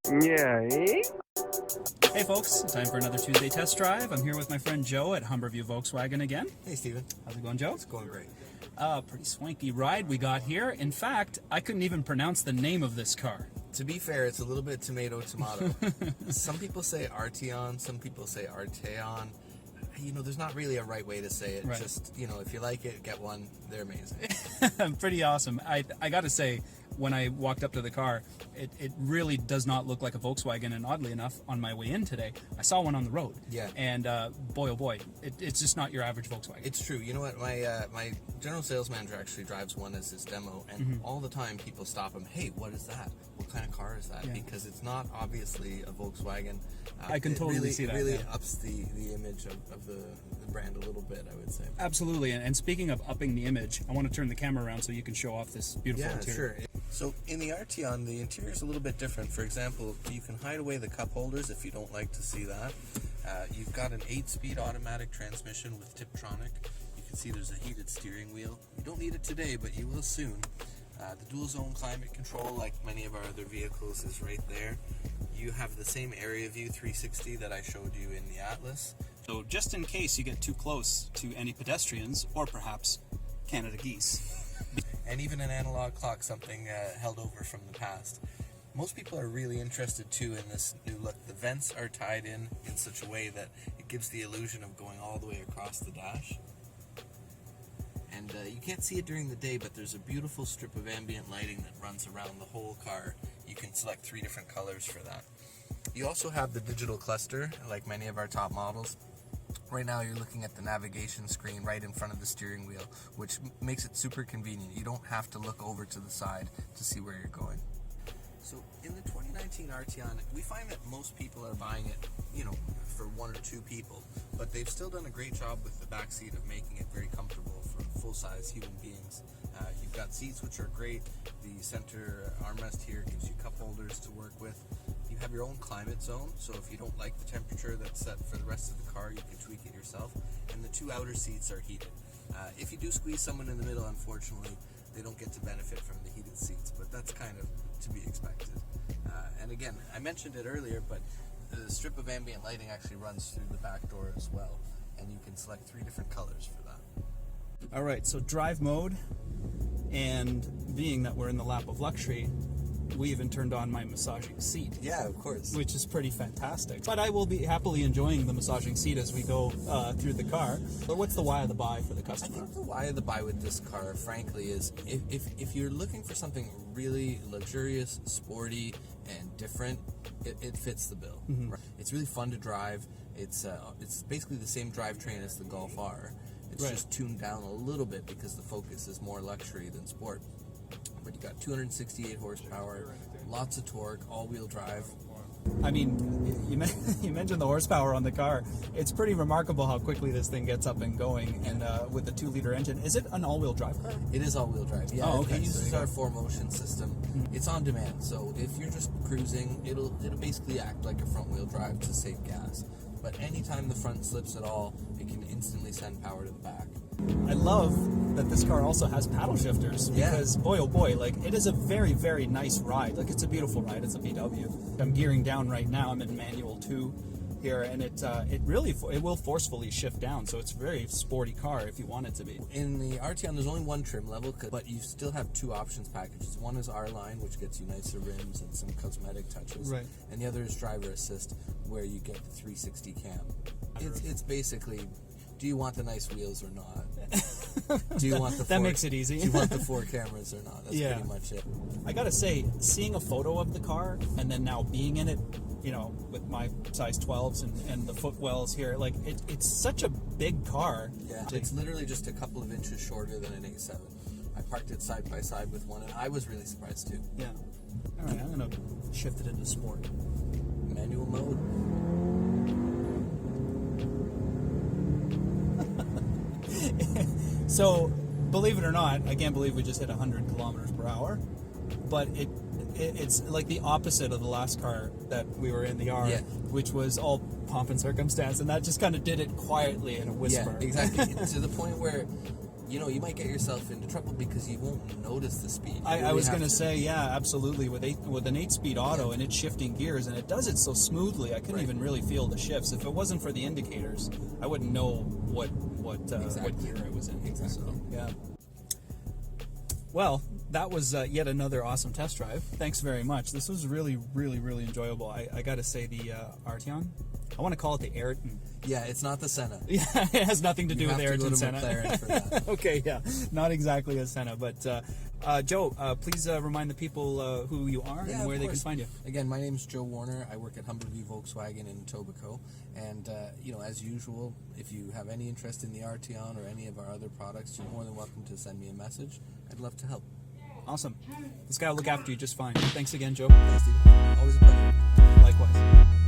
Yeah, eh? Hey folks, time for another Tuesday test drive. I'm here with my friend Joe at Humberview Volkswagen again. Hey Steven. How's it going, Joe? It's going great. Pretty swanky ride we got here. In fact, I couldn't even pronounce the name of this car. To be fair, it's a little bit tomato. Some people say Arteon, some people say Arteon. You know, there's not really a right way to say it. Right. Just, you know, if you like it, get one. They're amazing. Pretty awesome. I gotta say, when I walked up to the car, it really does not look like a Volkswagen, and oddly enough, on my way in today, I saw one on the road. Yeah. And boy, oh boy, it's just not your average Volkswagen. It's true. You know what? My general sales manager actually drives one as his demo, and all the time people stop him. Hey, what is that? What kind of car is that? Yeah. Because it's not obviously a Volkswagen. I can totally see that. It really yeah. ups the image of the brand a little bit, I would say. Absolutely, and speaking of upping the image, I want to turn the camera around so you can show off this beautiful interior. Sure. So in the Arteon, the interior is a little bit different. For example, you can hide away the cup holders if you don't like to see that. You've got an 8-speed automatic transmission with Tiptronic. You can see there's a heated steering wheel. You don't need it today, but you will soon. The dual zone climate control, like many of our other vehicles, is right there. You have the same area view 360 that I showed you in the Atlas. So just in case you get too close to any pedestrians, or perhaps Canada geese. And even an analog clock, something held over from the past. Most people are really interested too in this new look. The vents are tied in such a way that it gives the illusion of going all the way across the dash. And you can't see it during the day, but there's a beautiful strip of ambient lighting that runs around the whole car. You can select 3 different colors for that. You also have the digital cluster, like many of our top models. Right now you're looking at the navigation screen right in front of the steering wheel, which makes it super convenient. You don't have to look over to the side to see where you're going. So in the 2019 Arteon, we find that most people are buying it, you know, for 1 or 2 people, but they've still done a great job with the back seat of making it very comfortable for full-size human beings. You've got seats which are great. The center armrest here gives you cup holders to work with. You have your own climate zone, so if you don't like the temperature that's set for the rest of the car, you can tweak it yourself. And the 2 outer seats are heated. If you do squeeze someone in the middle, unfortunately, they don't get to benefit from the heated seats, but that's kind of to be expected. And again, I mentioned it earlier, but the strip of ambient lighting actually runs through the back door as well, and you can select 3 different colors for that. All right, so drive mode, and being that we're in the lap of luxury, we even turned on my massaging seat. Yeah, of course. Which is pretty fantastic. But I will be happily enjoying the massaging seat as we go through the car. But what's the why of the buy for the I customer? think the why of the buy with this car, frankly, is if you're looking for something really luxurious, sporty, and different, it fits the bill. Mm-hmm. It's really fun to drive. It's basically the same drivetrain as the Golf R. It's Right. just tuned down a little bit because the Focus is more luxury than sport. But you got 268 horsepower, lots of torque, all-wheel drive. I mean, you mentioned the horsepower on the car. It's pretty remarkable how quickly this thing gets up and going, and with the 2-liter engine. Is it an all-wheel drive car? It is all-wheel drive. Yeah, Oh, okay. It uses So our 4Motion system. It's on demand, so if you're just cruising, it'll basically act like a front-wheel drive to save gas. But anytime the front slips at all, it can instantly send power to the back. I love that this car also has paddle shifters, because boy oh boy, like, it is a very, very nice ride. Like, it's a beautiful ride. It's a VW. I'm gearing down right now. I'm in manual 2 here, and it will forcefully shift down, so it's a very sporty car if you want it to be. In the Arteon, there's only 1 trim level, but you still have 2 options packages. One is R-Line, which gets you nicer rims and some cosmetic touches. Right. And the other is Driver Assist, where you get the 360 cam. It's basically, do you want the nice wheels or not? Do you want the that makes it easy. Do you want the 4 cameras or not? That's pretty much it. I gotta say, seeing a photo of the car and then now being in it, you know, with my size 12s and the footwells here, like, it's such a big car. Yeah, it's literally just a couple of inches shorter than an 8.7. I parked it side by side with one, and I was really surprised too. Yeah. All right, I'm gonna shift it into sport. Manual mode. So, believe it or not, I can't believe we just hit 100 kilometers per hour, but it's like the opposite of the last car that we were in, the R, which was all pomp and circumstance, and that just kind of did it quietly in a whisper. Yeah, exactly. To the point where you might get yourself into trouble because you won't notice the speed. I was going to say, yeah, absolutely. With an 8-speed auto and it's shifting gears, and it does it so smoothly, I couldn't even really feel the shifts. If it wasn't for the indicators, I wouldn't know what gear I was in. Exactly. So, yeah. Well, that was yet another awesome test drive. Thanks very much. This was really, really, really enjoyable. I got to say, the Arteon, I want to call it the Arteon. Yeah, it's not the Senna. Yeah, it has nothing to do with the Arteon Senna. McLaren for that. Okay, yeah, not exactly a Senna, but Joe, please remind the people who you are and where they can find you. Again, my name's Joe Warner. I work at Humberview Volkswagen in Etobicoke, and as usual, if you have any interest in the Arteon or any of our other products, you're more than welcome to send me a message. I'd love to help. Awesome. This guy will look after you just fine. Thanks again, Joe. Thanks, Stephen. Always a pleasure. Likewise.